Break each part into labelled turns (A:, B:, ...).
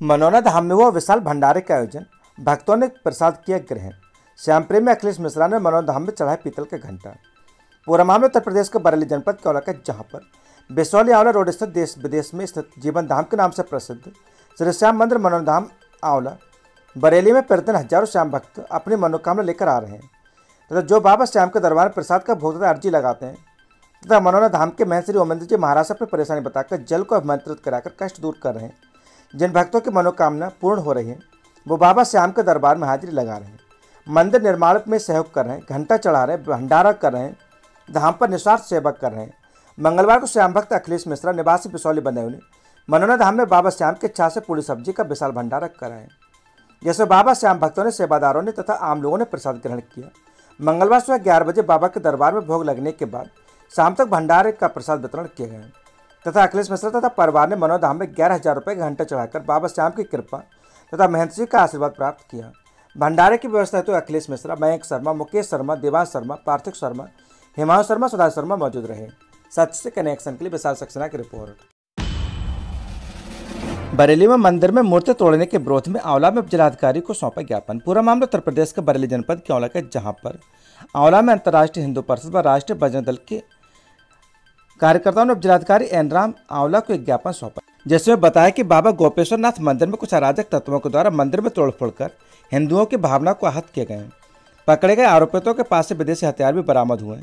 A: मनौना धाम में हुआ विशाल भंडारे का आयोजन, भक्तों ने प्रसाद किया ग्रहण। श्याम प्रेमी अखिलेश मिश्रा ने मनौना धाम में चढ़ाया पीतल का घंटा। पूरा मामला उत्तर प्रदेश के बरेली जनपद के औला का, जहां पर बिसौली आंवला रोड स्थित देश विदेश में स्थित जीवन धाम के नाम से प्रसिद्ध श्री श्याम मंदिर मनौना धाम आंवला बरेली में प्रतिदिन हजारों श्याम भक्त अपनी मनोकामना लेकर आ रहे हैं तथा जो बाबा श्याम के दरबार में प्रसाद का भोग तथा अर्जी लगाते हैं तथा मनौना धाम के महंत श्री ओमेंद्र जी महाराज अपनी परेशानी बताकर जल को अभिमंत्रित कराकर कष्ट दूर कर रहे हैं। जिन भक्तों की मनोकामना पूर्ण हो रही है वो बाबा श्याम के दरबार में हाजिरी लगा रहे हैं, मंदिर निर्माण में सहयोग कर रहे हैं, घंटा चढ़ा रहे हैं, भंडारा कर रहे हैं, धाम पर निस्वार्थ सेवा कर रहे हैं। मंगलवार को श्याम भक्त अखिलेश मिश्रा निवासी बिसौली बंदौली ने मनौना धाम में बाबा श्याम की इच्छा से पूरी सब्जी का विशाल भंडारा कर रहे हैं, जैसे बाबा श्याम भक्तों ने, सेवादारों ने तथा आम लोगों ने प्रसाद ग्रहण किया। मंगलवार सुबह 11 बजे बाबा के दरबार में भोग लगने के बाद शाम तक भंडारे का प्रसाद वितरण किया गया तथा अखिलेश मिश्रा तथा परिवार ने मनौना धाम में 11,000 रुपये का घंटा चढ़ाकर बाबा श्याम की कृपा तथा महंत जी का आशीर्वाद प्राप्त किया। भंडारे की व्यवस्था हेतु अखिलेश मिश्रा, मयंक शर्मा, मुकेश शर्मा, देवांश शर्मा, पार्थिक शर्मा, हिमांशु शर्मा, सुधार शर्मा मौजूद रहे। सच से कनेक्शन के लिए विशाल सक्सेना की रिपोर्ट। बरेली में मंदिर में मूर्ति तोड़ने के विरोध में आंवला में जिलाधिकारी को सौंपा ज्ञापन। पूरा मामला उत्तर प्रदेश के बरेली जनपद के आंवला का, जहां पर आंवला में अंतर्राष्ट्रीय हिंदू परिषद व राष्ट्रीय बजरंग दल के कार्यकर्ताओं ने जिलाधिकारी एन राम आंवला को एक ज्ञापन सौंपा, जिसमें बताया कि बाबा गोपेश्वर नाथ मंदिर में कुछ अराजक तत्वों के द्वारा मंदिर में तोड़फोड़ कर हिंदुओं की भावना को आहत किए गए। पकड़े गए आरोपितों के पास से विदेशी हथियार भी बरामद हुए।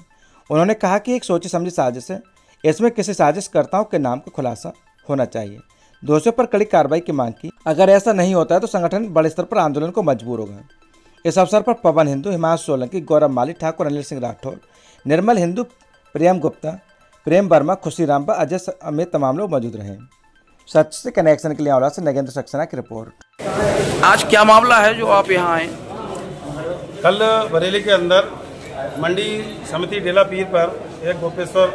A: उन्होंने कहा कि एक सोची समझी साजिश है, इसमें किसी साजिशकर्ताओं के नाम का खुलासा होना चाहिए। दोषियों पर कड़ी कार्रवाई की मांग की। अगर ऐसा नहीं होता है तो संगठन बड़े स्तर पर आंदोलन को मजबूर होगा। इस अवसर पर पवन हिंदू, हिमांशु सोलंकी, गौरव माली, ठाकुर अनिल सिंह राठौर, निर्मल हिंदू, प्रेम गुप्ता, प्रेम वर्मा, खुशी रामबा, अजय अमित तमाम लोग मौजूद रहे। सच से कनेक्शन के लिए आंवला से नगेंद्र सक्सेना की रिपोर्ट।
B: आज क्या मामला है जो आप यहाँ आए?
C: कल बरेली के अंदर मंडी समिति डेला पीर पर एक गोपेश्वर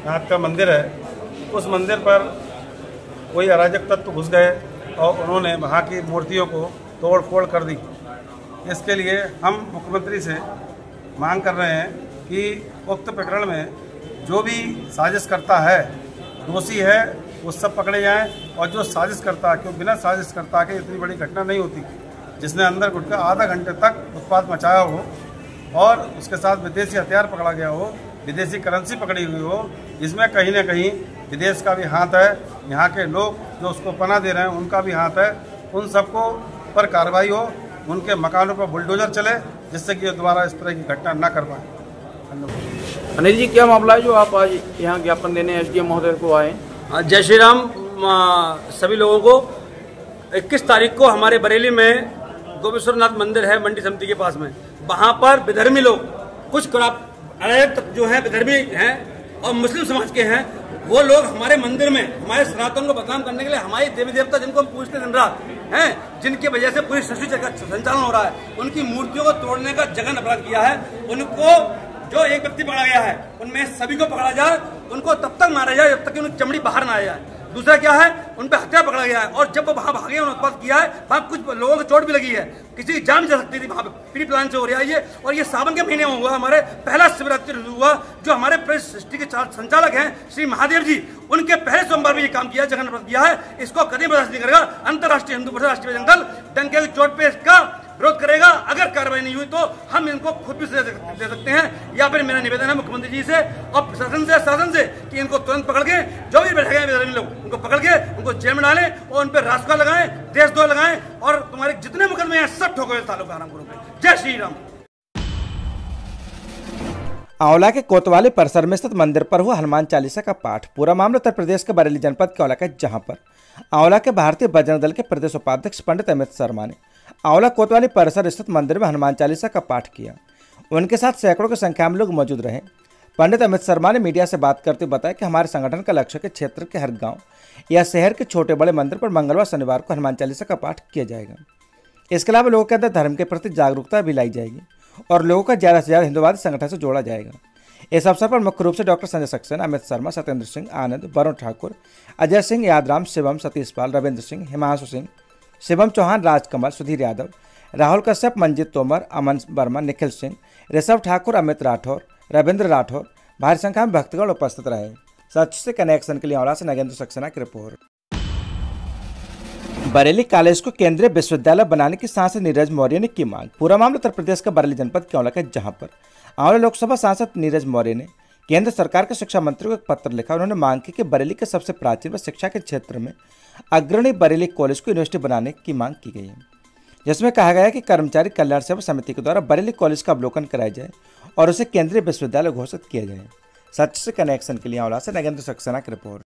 C: नाथ का मंदिर है। उस मंदिर पर कोई अराजक तत्व घुस गए और उन्होंने वहाँ की मूर्तियों को तोड़ फोड़ कर दी। इसके लिए हम मुख्यमंत्री से मांग कर रहे हैं कि उक्त प्रकरण में जो भी साजिश करता है, दोषी है, वो सब पकड़े जाएं और जो साजिश करता है, क्योंकि बिना साजिश करता के इतनी बड़ी घटना नहीं होती, जिसने अंदर घुटकर आधा घंटे तक उत्पात मचाया हो और उसके साथ विदेशी हथियार पकड़ा गया हो, विदेशी करेंसी पकड़ी हुई हो, इसमें कहीं ना कहीं विदेश का भी हाथ है, यहाँ के लोग जो उसको पनाह दे रहे हैं उनका भी हाथ है। उन सबको पर कार्रवाई हो, उनके मकानों पर बुलडोजर चले, जिससे कि दोबारा इस तरह की घटना न कर पाए।
B: अनिल जी, क्या मामला है जो आप आज यहाँ ज्ञापन देने एसडीएम महोदय को आए?
D: जय श्री राम सभी लोगों को। 21 तारीख को हमारे बरेली में गोपेश्वर नाथ मंदिर है मंडी समिति के पास में, वहाँ पर विधर्मी लोग, कुछ जो है विधर्मी हैं और मुस्लिम समाज के हैं, वो लोग हमारे मंदिर में हमारे सनातन को बदनाम करने के लिए, हमारे देवी देवता जिनको हम पूजते दिन रात हैं, जिनकी वजह से पूरी सृष्टि का संचालन हो रहा है, उनकी मूर्तियों को तोड़ने का जघन्य अपराध किया है। उनको जो एक व्यक्ति पकड़ा गया है, उनमें सभी को पकड़ा जाए, उनको तब तक मारा जाए जब तक कि उनकी चमड़ी बाहर ना आ जाए। दूसरा क्या है, उन पर हत्या पकड़ा गया है और जब वो वहां भागे, उन्होंने उत्पाद किया है, वहां कुछ लोगों को चोट भी लगी है, किसी की जान जा सकती थी। वहां प्री प्लान से हो रहा है ये, और ये सावन के महीने में हुआ। हमारे पहला शिवरात्रि हुआ, जो हमारे प्रेस सृष्टि के संचालक हैं श्री महादेव जी, उनके पहले सोमवार में ये काम किया, जघन्य अपराध किया है। इसको कभी बर्दाश्त नहीं करेगा अंतर्राष्ट्रीय हिंदू परिषद, राष्ट्रीय बजरंग दल डंके की चोट पे इसका विरोध करेगा। अगर कार्रवाई नहीं हुई तो हम इनको खुद भी सजा दे सकते हैं, या फिर मेरा निवेदन है मुख्यमंत्री जी से और प्रशासन से, शासन से, कि इनको तुरंत पकड़ के, जो भी बैठे गए लोग, उनको पकड़ के उनको जेल में डालें और उन पर रास्ता लगाएं, देशद्रोह लगाएं और तुम्हारे जितने मुकदमे हैं सब ठोको तालों का आराम करोगे। जय श्री राम।
A: आंवला के कोतवाली परिसर में स्थित मंदिर पर हुआ हनुमान चालीसा का पाठ। पूरा मामला उत्तर प्रदेश के बरेली जनपद के आंवला का, जहां पर आंवला के भारतीय बजरंग दल के प्रदेश उपाध्यक्ष पंडित अमित शर्मा ने आंवला कोतवाली परिसर स्थित मंदिर में हनुमान चालीसा का पाठ किया। उनके साथ सैकड़ों की संख्या में लोग मौजूद रहे। पंडित अमित शर्मा ने मीडिया से बात करते बताया कि हमारे संगठन का लक्ष्य है कि क्षेत्र के हर गांव या शहर के छोटे बड़े मंदिर पर मंगलवार शनिवार को हनुमान चालीसा का पाठ किया जाएगा। इसके अलावा लोगों के अंदर धर्म के प्रति जागरूकता भी लाई जाएगी और लोगों का ज़्यादा से ज़्यादा हिंदुवादी संगठन से जोड़ा जाएगा। इस अवसर पर मुख्य रूप से डॉक्टर संजय सक्सेना, अमित शर्मा, सत्येंद्र सिंह, आनंद, वरुण ठाकुर, अजय सिंह, यादराम, शिवम, सतीश पाल, रविंद्र सिंह, हिमांशु सिंह, शिवम चौहान, राजकमल, सुधीर यादव, राहुल कश्यप, मंजीत तोमर, अमन वर्मा, निखिल सिंह, ऋषभ ठाकुर, अमित राठौर, रविंद्र राठौर, भारी संख्या में भक्तगण उपस्थित रहे। सच से कनेक्शन के लिए आंवला से नगेंद्र सक्सेना की रिपोर्ट। बरेली कॉलेज को केंद्रीय विश्वविद्यालय बनाने की सांसद नीरज मौर्य ने की मांग। पूरा मामला उत्तर प्रदेश का बरेली जनपद के औला का, जहां पर आंवला लोकसभा सांसद नीरज मौर्य ने केंद्र सरकार के शिक्षा मंत्री को एक पत्र लिखा। उन्होंने मांग की कि बरेली के सबसे प्राचीन व शिक्षा के क्षेत्र में अग्रणी बरेली कॉलेज को यूनिवर्सिटी बनाने की मांग की गई है, जिसमें कहा गया है कि कर्मचारी कल्याण सेवा समिति के द्वारा बरेली कॉलेज का अवलोकन कराया जाए और उसे केंद्रीय विश्वविद्यालय घोषित किया जाए। सच से कनेक्शन के लिए आंवला से नगेंद्र सक्सेना की रिपोर्ट।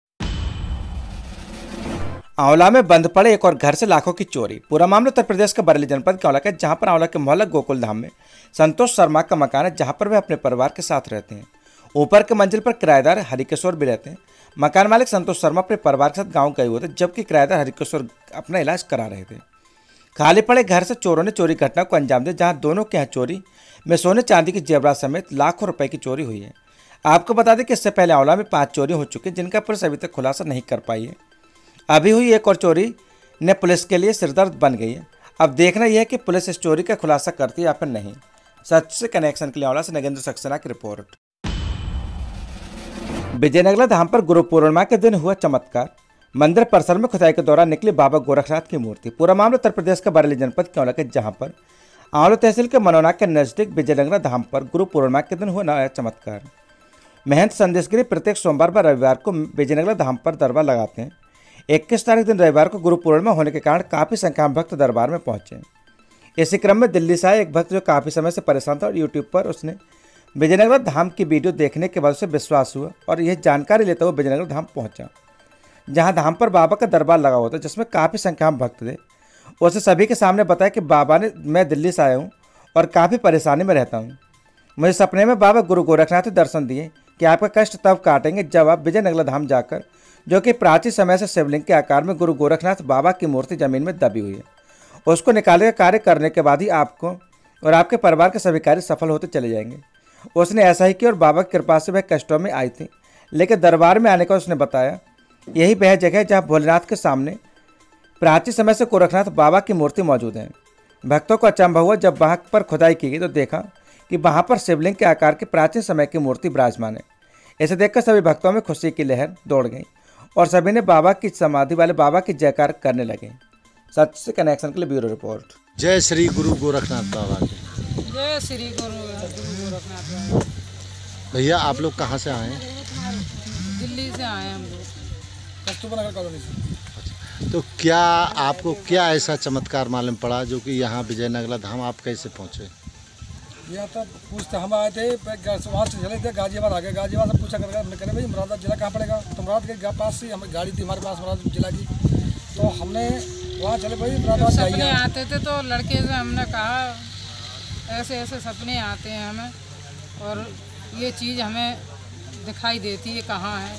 A: आंवला में बंद पड़े एक और घर से लाखों की चोरी। पूरा मामला उत्तर प्रदेश के बरेली जनपद के आंवला का, जहां पर आंवला के मोहल्ला गोकुल धाम में संतोष शर्मा का मकान है, जहां पर वे अपने परिवार के साथ रहते हैं। ऊपर के मंजिल पर किराएदार हरिकिशोर भी रहते हैं। मकान मालिक संतोष शर्मा अपने परिवार के साथ गाँव गए हुए थे, जबकि किराएदार हरिकिशोर अपना इलाज करा रहे थे। खाली पड़े घर से चोरों ने चोरी घटना को अंजाम दिया, जहां दोनों के यहाँ चोरी में सोने चांदी की जेवरात समेत लाखों रुपए की चोरी हुई है। आपको बता दें कि इससे पहले आंवला में 5 चोरी हो चुकी, जिनका पुलिस अभी तक खुलासा नहीं कर पाई है। अभी हुई एक और चोरी ने पुलिस के लिए सिरदर्द बन गई है। अब देखना यह है कि पुलिस इस चोरी का खुलासा करती है या फिर नहीं। सच से कनेक्शन के लिए आंवला से नगेंद्र सक्सेना की रिपोर्ट। विजयनगला धाम पर गुरु पूर्णिमा के दिन हुआ चमत्कार। मंदिर परिसर में खुदाई के दौरान निकली बाबा गोरखनाथ की मूर्ति। पूरा मामला उत्तर प्रदेश के बरेली जनपद के औला के, जहां पर आंवला तहसील के मनोना के नजदीक विजयनगला धाम पर गुरु पूर्णिमा के दिन हुआ नया चमत्कार। महंत संदेशगिरी प्रत्येक सोमवार व रविवार को विजयनगला धाम पर दरबार लगाते हैं। 21 तारीख दिन रविवार को गुरु पूर्णिमा होने के कारण काफ़ी संख्या में भक्त दरबार में पहुंचे। इसी क्रम में दिल्ली से आए एक भक्त जो काफ़ी समय से परेशान था और यूट्यूब पर उसने विजयनगला धाम की वीडियो देखने के बाद उसे विश्वास हुआ और यह जानकारी लेते हुए विजयनगला धाम पहुंचा, जहां धाम पर बाबा का दरबार लगा हुआ था, जिसमें काफ़ी संख्या में भक्त थे। उसे सभी के सामने बताया कि बाबा ने मैं दिल्ली से आया हूँ और काफ़ी परेशानी में रहता हूँ। मुझे सपने में बाबा गुरु गोरखनाथ दर्शन दिए कि आपका कष्ट तब काटेंगे जब आप विजयनगला धाम जाकर, जो कि प्राचीन समय से शिवलिंग के आकार में गुरु गोरखनाथ बाबा की मूर्ति जमीन में दबी हुई है, उसको निकालने का कार्य करने के बाद ही आपको और आपके परिवार के सभी कार्य सफल होते चले जाएंगे। उसने ऐसा ही किया और बाबा की कृपा से वह कष्टों में आई थी, लेकिन दरबार में आने का उसने बताया यही वह जगह है जहाँ भोलेनाथ के सामने प्राचीन समय से गोरखनाथ बाबा की मूर्ति मौजूद है। भक्तों को अचंभा हुआ जब वहाँ पर खुदाई की गई तो देखा कि वहाँ पर शिवलिंग के आकार की प्राचीन समय की मूर्ति विराजमान है। इसे देखकर सभी भक्तों में खुशी की लहर दौड़ गई और सभी ने बाबा की समाधि वाले बाबा की जयकार करने लगे। सच से कनेक्शन के लिए ब्यूरो रिपोर्ट।
E: जय श्री गुरु गोरखनाथ बाबा की।
F: जय श्री गुरु गोरखनाथ बाबा।
E: भैया आप लोग कहाँ से आए हैं?
F: दिल्ली से आए हम लोग, कस्तूरबा नगर कॉलोनी से।
E: तो क्या आपको क्या ऐसा चमत्कार मालूम पड़ा जो कि यहाँ विजयनगला धाम आप कैसे पहुँचे?
G: यहाँ तक पूछते हम आए थे, वहाँ से चले थे गाजियाबाद आ गए। गाजियाबाद से पूछा कर हमने कहा भाई मुरादाबाद जिला कहाँ पड़ेगा? तो मुरादाबाद के पास से हमें गाड़ी थी हमारे पास मुरादाबाद जिला की, तो हमने वहाँ चले भाई मुरादाबाद जाइए।
F: सपने आते थे तो लड़के से हमने कहा ऐसे ऐसे सपने आते हैं हमें और ये चीज़ हमें दिखाई देती है कहाँ है।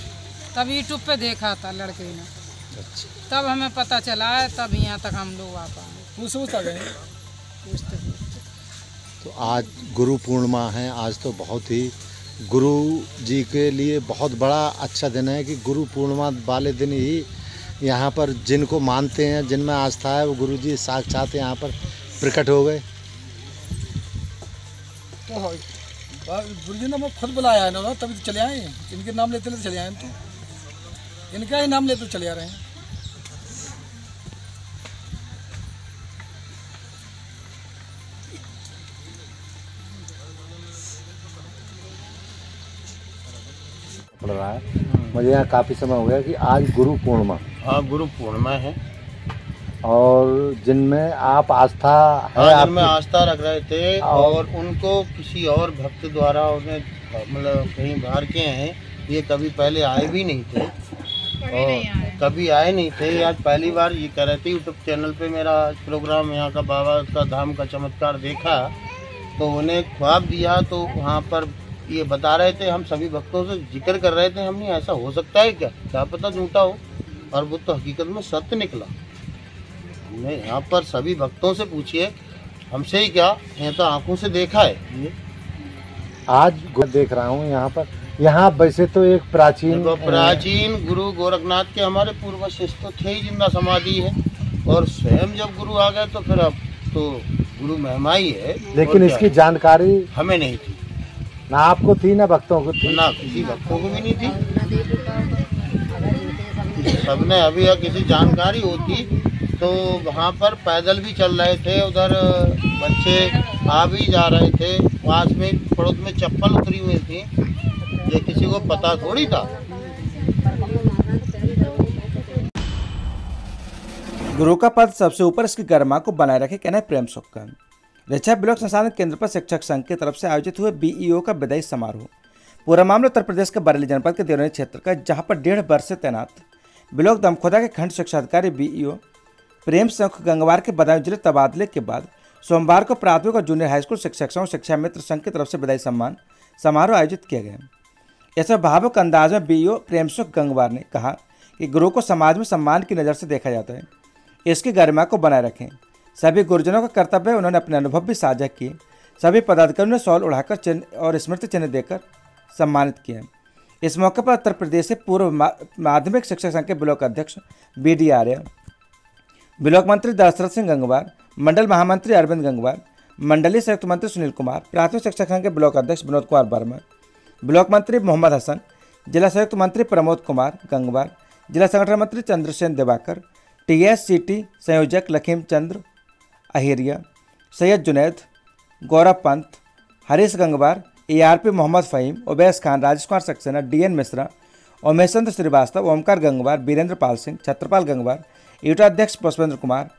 F: तब यूट्यूब पे देखा था लड़के ने, तब हमें पता चला है, तब यहाँ तक हम लोग आ पाए।
G: पूछ आ गए।
E: तो आज गुरु पूर्णिमा है, आज तो बहुत ही गुरु जी के लिए बहुत बड़ा अच्छा दिन है कि गुरु पूर्णिमा वाले दिन ही यहाँ पर जिनको मानते हैं, जिनमें आस्था है, वो गुरु जी साक्षात यहाँ पर प्रकट हो गए।
G: तो गुरु जी ने हमें खुद बुलाया है ना, तभी तो चले आए। इनके नाम लेते लेते चले आए, तो इनका ही नाम लेते चले आ रहे हैं।
E: पड़ रहा है मुझे यहाँ काफ़ी समय हो गया कि आज गुरु पूर्णिमा।
H: हाँ, गुरु पूर्णिमा है
E: और जिनमें आप आस्था है,
H: हाँ, जिनमें आस्था रख रहे थे और उनको किसी और भक्त द्वारा उन्हें मतलब कहीं बाहर के हैं, ये कभी पहले आए भी नहीं थे और कभी आए नहीं थे। आज पहली बार ये कह रहे थे यूट्यूब चैनल पे मेरा प्रोग्राम यहाँ का बाबा का धाम का चमत्कार देखा तो उन्हें ख्वाब दिया, तो वहाँ पर ये बता रहे थे, हम सभी भक्तों से जिक्र कर रहे थे, हमने ऐसा हो सकता है क्या पता झूठा हो, और वो तो हकीकत में सत्य निकला। हमने यहाँ पर सभी भक्तों से पूछिए, हमसे ही क्या, मैं तो आंखों से देखा है। ये
E: आज देख रहा हूँ यहाँ पर, यहाँ वैसे तो एक प्राचीन
H: गुरु गोरखनाथ के हमारे पूर्वज तो थे ही, जिंदा समाधि है, और स्वयं जब गुरु आ गए तो फिर अब तो गुरु महिमा ही है।
E: लेकिन इसकी जानकारी
H: हमें नहीं थी,
E: ना आपको थी ना भक्तों को थी,
H: ना किसी भक्तों को भी नहीं थी। सबने अभी किसी जानकारी होती तो वहाँ पर पैदल भी चल रहे थे, उधर बच्चे आ भी जा रहे थे। पास में पड़ोस में चप्पल उतरी हुई थी, ये किसी को पता थोड़ी था।
A: गुरु का पद सबसे ऊपर, इसकी गरिमा को बनाए रखे, कहना है प्रेम सुख का। रिछा ब्लॉक संसाधन केंद्र पर शिक्षक संघ की तरफ से आयोजित हुए बीईओ का विदाई समारोह। पूरा मामला उत्तर प्रदेश के बरेली जनपद के देवरानी क्षेत्र का, जहां पर 1.5 वर्ष से तैनात ब्लॉक दमखोदा के खंड शिक्षा अधिकारी बीईओ प्रेम सुख गंगवार के बदायूं जिले तबादले के बाद सोमवार को प्राथमिक और जूनियर हाईस्कूल शिक्षक संघ शिक्षा मित्र संघ की तरफ से विदाई सम्मान समारोह आयोजित किया गया। ऐसे भावुक अंदाज में बीईओ प्रेम सुख गंगवार ने कहा कि गुरु को समाज में सम्मान की नज़र से देखा जाता है, इसकी गरिमा को बनाए रखें। सभी गुरुजनों का कर्तव्य है। उन्होंने अपने अनुभव भी साझा किए। सभी पदाधिकारियों ने शॉल उड़ाकर चिन्ह और स्मृति चिन्ह देकर सम्मानित किए। इस मौके पर उत्तर प्रदेश से पूर्व माध्यमिक शिक्षक संघ के ब्लॉक अध्यक्ष BD आर्य, ब्लॉक मंत्री दशरथ सिंह गंगवार, मंडल महामंत्री अरविंद गंगवार, मंडलीय संयुक्त मंत्री सुनील कुमार, प्राथमिक शिक्षक संघ के ब्लॉक अध्यक्ष विनोद कुमार वर्मा, ब्लॉक मंत्री मोहम्मद हसन, जिला संयुक्त मंत्री प्रमोद कुमार गंगवार, जिला संगठन मंत्री चंद्रसेन दिवाकर, TSCT संयोजक लखीम चंद्र अहिरिया, सैयद जुनैद, गौरव Pant, Harish Gangwar, ARP Mohammad Faheem, Uwais Khan, Rajesh Kumar Saxena, DN Mishra, Umesh Chandra Srivastava, Omkar Gangwar, Virendra Pal Singh, Chhatrapal Gangwar, Utah अध्यक्ष पुष्पेंद्र कुमार,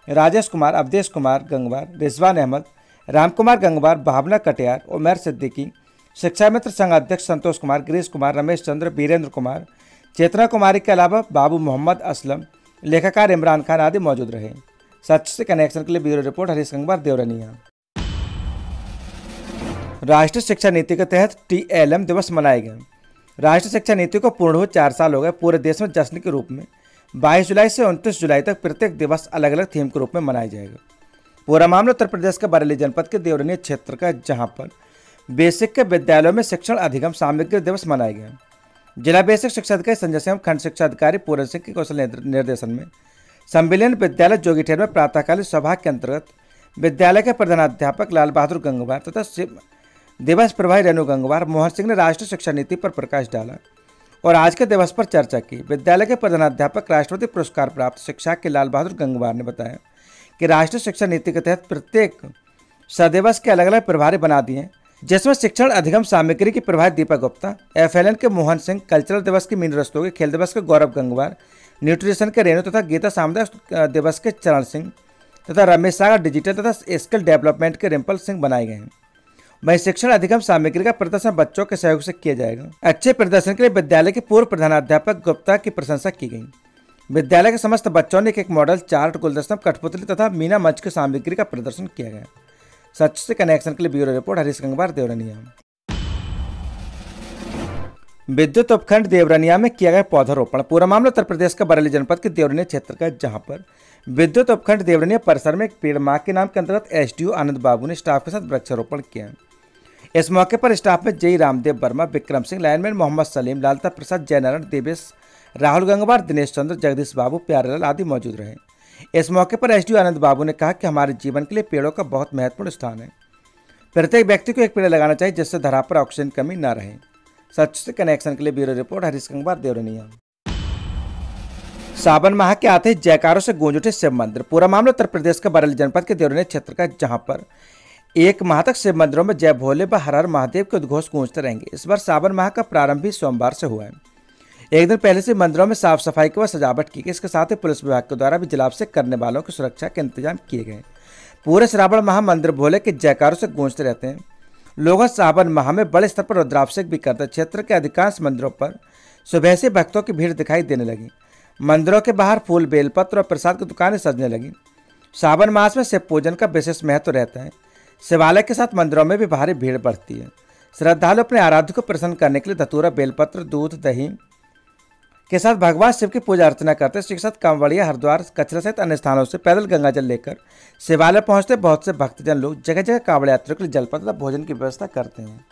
A: राजेश कुमार, अवधेश कुमार गंगवार, रिजवान अहमद, राम कुमार गंगवार, भावना कटियार, उमर सिद्दीकी, शिक्षा मित्र संघ अध्यक्ष संतोष कुमार, गिरीश कुमार, रमेश चंद्र, वीरेंद्र कुमार, चेतना कुमारी के अलावा बाबू मोहम्मद असलम, लेखाकार इमरान खान आदि मौजूद रहे। सच से कनेक्शन के लिए ब्यूरो रिपोर्ट हरीश गंगवार, देवरनिया। राष्ट्रीय शिक्षा नीति के तहत TLM दिवस मनाए गए। राष्ट्रीय शिक्षा नीति को पूर्ण हुए 4 साल हो गए। पूरे देश में जश्न के रूप में 22 जुलाई से 29 जुलाई तक प्रत्येक दिवस अलग अलग थीम के रूप में मनाया जाएगा। पूरा मामला उत्तर प्रदेश के बरेली जनपद के देवरनिया क्षेत्र का, जहां पर बेसिक के विद्यालयों में शिक्षण अधिगम सामग्री दिवस मनाया गया। जिला बेसिक शिक्षा अधिकारी संजय सिंह, खंड शिक्षा अधिकारी पूरन सिंह के कौशल निर्देशन में संविलियन विद्यालय जोगीठेर में प्रातःकालीन सभा के अंतर्गत विद्यालय के प्रधानाध्यापक लाल बहादुर गंगवार तथा दिवस प्रभारी रेणु गंगवार मोहन सिंह ने राष्ट्रीय शिक्षा नीति पर प्रकाश डाला और आज के दिवस पर चर्चा की। विद्यालय के प्रधानाध्यापक राष्ट्रपति पुरस्कार प्राप्त शिक्षा के लाल बहादुर गंगवार ने बताया कि राष्ट्रीय शिक्षा नीति के तहत प्रत्येक सदिवस के अलग अलग प्रभारी बना दिए, जिसमें शिक्षण अधिगम सामग्री की प्रभारी दीपक गुप्ता, FLN के मोहन सिंह, कल्चरल दिवस की मीनू रस्तोगी, खेल दिवस के गौरव गंगवार, न्यूट्रिशन के रेणु तथा गीता सामुदायिक दिवस के चरण सिंह तथा रमेश सागर डिजिटल तथा स्किल डेवलपमेंट के रिम्पल सिंह बनाए गए हैं। वहीं शिक्षण अधिगम सामग्री का प्रदर्शन बच्चों के सहयोग से किया जाएगा। अच्छे प्रदर्शन के लिए विद्यालय के पूर्व प्रधानाध्यापक गुप्ता की प्रशंसा की गई। विद्यालय के समस्त बच्चों ने एक मॉडल, चार्ट, गुलदस्ता, कठपुतली तथा मीना मंच की सामग्री का प्रदर्शन किया गया। सच से कनेक्शन के लिए ब्यूरो रिपोर्ट हरीश गंगवार, देवरनिया। विद्युत उपखंड देवरनिया में किया गया पौधारोपण। पूरा मामला उत्तर प्रदेश का बरेली जनपद के देवरनिया क्षेत्र का, जहां पर विद्युत उपखंड देवरनिया परिसर में एक पेड़ माँ के नाम के अंतर्गत SDO आनंद बाबू ने स्टाफ के साथ वृक्षारोपण किया। इस मौके पर स्टाफ में जय रामदेव वर्मा, विक्रम सिंह, लाइनमैन मोहम्मद सलीम, लालता प्रसाद, जयनारायण, देवेश, राहुल गंगवार, दिनेश चंद्र, जगदीश बाबू, प्यारेलाल आदि मौजूद रहे। इस मौके पर SDO आनंद बाबू ने कहा कि हमारे जीवन के लिए पेड़ों का बहुत महत्वपूर्ण स्थान है। प्रत्येक व्यक्ति को एक पेड़ लगाना चाहिए, जिससे धरा पर ऑक्सीजन कमी न रहे। सच से कनेक्शन के लिए ब्यूरो रिपोर्ट हरीश गंगवार, देवरनिया। सावन माह के आते ही जयकारों से गूंज उठे शिव मंदिर। पूरा मामला उत्तर प्रदेश के बरेली जनपद के देवरनिया क्षेत्र का, जहां पर 1 माह तक शिव मंदिरों में जय भोले व हर हर महादेव के उद्घोष गूंजते रहेंगे। इस बार सावन माह का प्रारंभ भी सोमवार से हुआ है। एक दिन पहले से मंदिरों में साफ सफाई के बाद सजावट की गई। इसके साथ ही पुलिस विभाग के द्वारा भी जलाभिषेक करने वालों की सुरक्षा के इंतजाम किए गए। पूरे श्रावण माह मंदिर भोले के जयकारों से गूंजते रहते हैं। लोग सावन माह में बड़े स्तर पर रुद्राभिषेक भी करते हैं। क्षेत्र के अधिकांश मंदिरों पर सुबह से भक्तों की भीड़ दिखाई देने लगी। मंदिरों के बाहर फूल, बेलपत्र और प्रसाद की दुकानें सजने लगी। सावन मास में शिव पूजन का विशेष महत्व रहता है। शिवालय के साथ मंदिरों में भी भारी भीड़ बढ़ती है। श्रद्धालु अपने आराध्य को प्रसन्न करने के लिए धतूरा, बेलपत्र, दूध, दही के साथ भगवान शिव की पूजा अर्चना करते हैं। इसके साथ कांवड़िया, हरिद्वार, कचरा सहित अन्य स्थानों से पैदल गंगा जल लेकर शिवालय पहुंचते बहुत से भक्तजन लोग जगह जगह कांवड़ यात्रियों के लिए जलपद तथा भोजन की व्यवस्था करते हैं।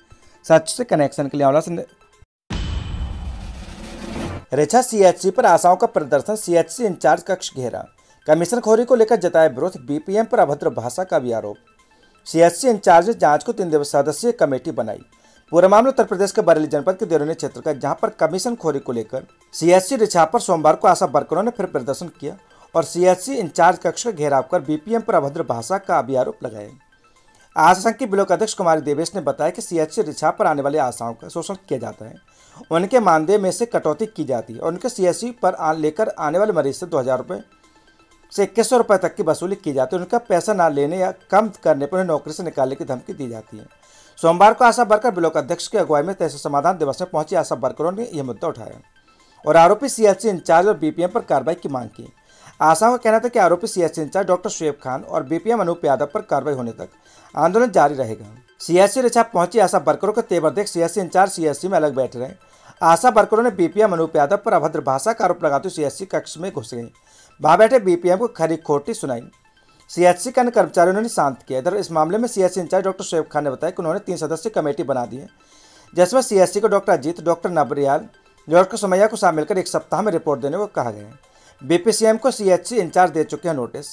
A: सच से कनेक्शन के लिए आंवला से रिछा CHC पर आशाओं का प्रदर्शन। CHC इंचार्ज कक्ष घेरा। कमीशनखोरी को लेकर जताया विरोध। BPM पर अभद्र भाषा का भी आरोप। CHC इंचार्ज ने जांच को 3 सदस्यीय कमेटी बनाई। पूरा मामला उत्तर प्रदेश के बरेली जनपद के देवरनिया क्षेत्र का, जहां पर कमीशनखोरी को लेकर CHC रिछा पर सोमवार को आशा वर्करों ने फिर प्रदर्शन किया और सीएचसी इंचार्ज कक्ष का घेराव कर बीपीएम पर अभद्र भाषा का भी आरोप लगाए। आशा संघ की ब्लॉक अध्यक्ष कुमारी देवेश ने बताया कि सीएचसी रिछा पर आने वाली आशाओं का शोषण किया जाता है, उनके मानदेय में से कटौती की जाती है और उनके सीएचसी पर लेकर आने वाले मरीज से 2000 रुपये से 2100 रुपये तक की वसूली की जाती है। उनका पैसा ना लेने या कम करने पर उन्हें नौकरी से निकालने की धमकी दी जाती है। सोमवार को आशा वर्कर ब्लॉक अध्यक्ष की अगुवाई में तहसील समाधान दिवस में पहुंची आशा वर्करों ने यह मुद्दा उठाया और आरोपी सीएचसी इंचार्ज और बीपीएम पर कार्रवाई की मांग की। आशाओं का कहना था कि आरोपी CHC incharge doctor Shoaib Khan और बीपीएम अनूप यादव पर कार्रवाई होने तक आंदोलन जारी रहेगा। सीएचसी रिछा पहुंची आशा वर्करों के तेवर देख सीएचसी इंचार्ज सीएचसी में अलग बैठ रहे। आशा वर्करों ने बीपीएम अनूप यादव पर अभद्र भाषा का आरोप लगाते हुए सीएचसी कक्ष में घुस गई। वहां बैठे बीपीएम को खरी खोटी सुनाई। सीएचसी के अन्य कर्मचारियों ने शांत किया। इधर इस मामले में CHC incharge doctor Shoaib Khan ने बताया कि उन्होंने 3 सदस्यीय कमेटी बना दी है, जिसमें सीएचसी को doctor Ajit, doctor Nabriyal, doctor Sumaiya को शामिल कर 1 सप्ताह में रिपोर्ट देने को कहा गया है। बीपीसीएम को सीएचसी इंचार्ज दे चुके हैं नोटिस।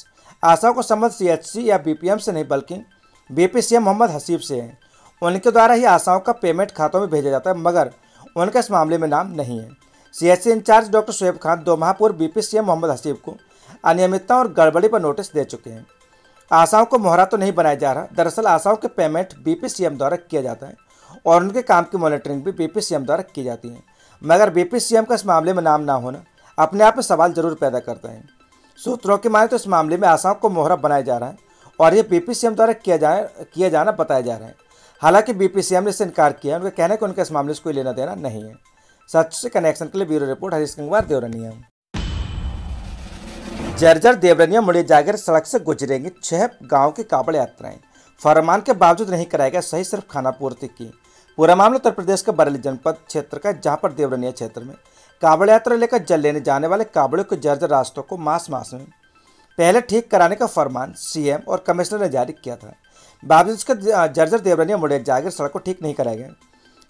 A: आशाओं को संबंध सीएचसी या बीपीएम से नहीं बल्कि बीपीसीएम मोहम्मद हसीब से है। उनके द्वारा ही आशाओं का पेमेंट खातों में भेजा जाता है, मगर उनका इस मामले में नाम नहीं है। CHC incharge doctor Shoaib Khan 2 माह पूर्व बीपीसीएम मोहम्मद हसीब को अनियमितता और गड़बड़ी पर नोटिस दे चुके हैं। आशाओं को मोहरा तो नहीं बनाया जा रहा। दरअसल आशाओं के पेमेंट बीपीसीएम द्वारा किया जाता है और उनके काम की मॉनिटरिंग भी बीपीसीएम द्वारा की जाती है, मगर बीपीसीएम का इस मामले में नाम ना होना अपने आप में सवाल जरूर पैदा करता है। सूत्रों की माने तो इस मामले में आशाओं को मोहरा बनाया जा रहा है और यह बीपीसीएम द्वारा किया जाना बताया जा रहा है। हालांकि बीपीसीएम ने इससे इनकार किया। उनका कहना है कि उनका इस मामले से कोई लेना देना नहीं है। सच से कनेक्शन के लिए ब्यूरो रिपोर्ट हरीश गंगवार, देवरनिया। जर्जर देवरनिया मुड़िया जागर सड़क से गुजरेंगी 6 गांव की कांवड़ यात्राएं। फरमान के बावजूद नहीं कराया गया सही, सिर्फ खाना पूर्ति की। पूरा मामला उत्तर प्रदेश के बरेली जनपद क्षेत्र का, जहां पर देवरनिया क्षेत्र में कांवड़ यात्रा लेकर जल लेने जाने वाले कांवड़ियों के जर्जर रास्तों को मास में पहले ठीक कराने का फरमान सीएम और कमिश्नर ने जारी किया था। बावजूद इसके जर्जर देवरनिया मुड़िया जागर सड़क को ठीक नहीं कराया गया,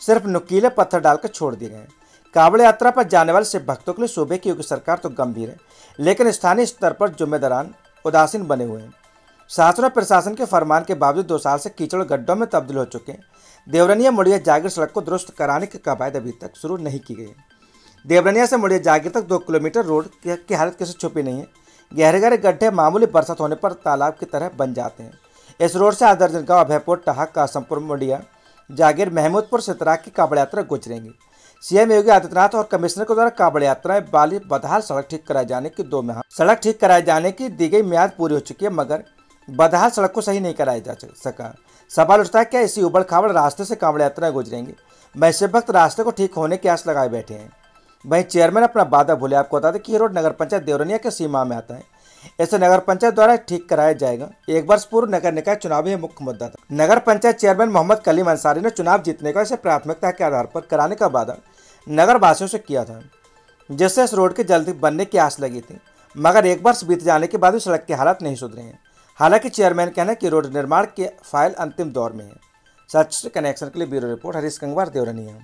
A: सिर्फ नुकीले पत्थर डालकर छोड़ दिए गए। कांवड़ यात्रा पर जाने वाले शिव भक्तों के लिए सूबे की योगी सरकार तो गंभीर है, लेकिन स्थानीय स्तर पर जिम्मेदारान उदासीन बने हुए हैं। शासन और प्रशासन के फरमान के बावजूद 2 साल से कीचड़ गड्ढों में तब्दील हो चुके हैं। देवरनिया मुड़िया जागीर सड़क को दुरुस्त कराने की कवायद अभी तक शुरू नहीं की गई। देवरनिया से मुड़िया जागीर तक 2 किलोमीटर रोड की हालत किसी छुपी नहीं है। गहरे गहरे गड्ढे मामूली बरसात होने पर तालाब की तरह बन जाते हैं। इस रोड से आदर्जन गाँव, अभयपुर, टहाक, कासमपुर, मुड़िया जागीर, महमूदपुर, सितरा की कांवड़ यात्रा गुजरेंगी। सीएम योगी आदित्यनाथ और कमिश्नर के द्वारा कांवड़ यात्राएं बाली बदहाल सड़क ठीक कराए जाने की 2 माह सड़क ठीक कराए जाने की दी गई म्याद पूरी हो चुकी है, मगर बदहाल सड़क को सही नहीं कराया जा सका। सवाल उठता है क्या इसी उबड़ खाबड़ रास्ते से कांवड़ यात्राएं गुजरेंगी? वहीं शिव भक्त रास्ते को ठीक होने की आस लगाए बैठे हैं। वहीं चेयरमैन अपना वादा भूले। आपको बता दें कि ये रोड नगर पंचायत देवरनिया के सीमा में आता है। इसे नगर पंचायत द्वारा ठीक कराया जाएगा। 1 वर्ष पूर्व नगर निकाय चुनाव ही मुख्य मुद्दा था। नगर पंचायत चेयरमैन मोहम्मद कलीम अंसारी ने चुनाव जीतने का इसे प्राथमिकता के आधार पर कराने का वादा नगर वासियों से किया था, जिससे इस रोड के जल्दी बनने की आस लगी थी, मगर 1 वर्ष बीत जाने के बाद भी सड़क के हालात नहीं सुधरे हैं। हालांकि चेयरमैन कहना है कि रोड निर्माण के फाइल अंतिम दौर में है। सच से कनेक्शन के लिए ब्यूरो रिपोर्ट हरीश गंगवार, देवरनिया।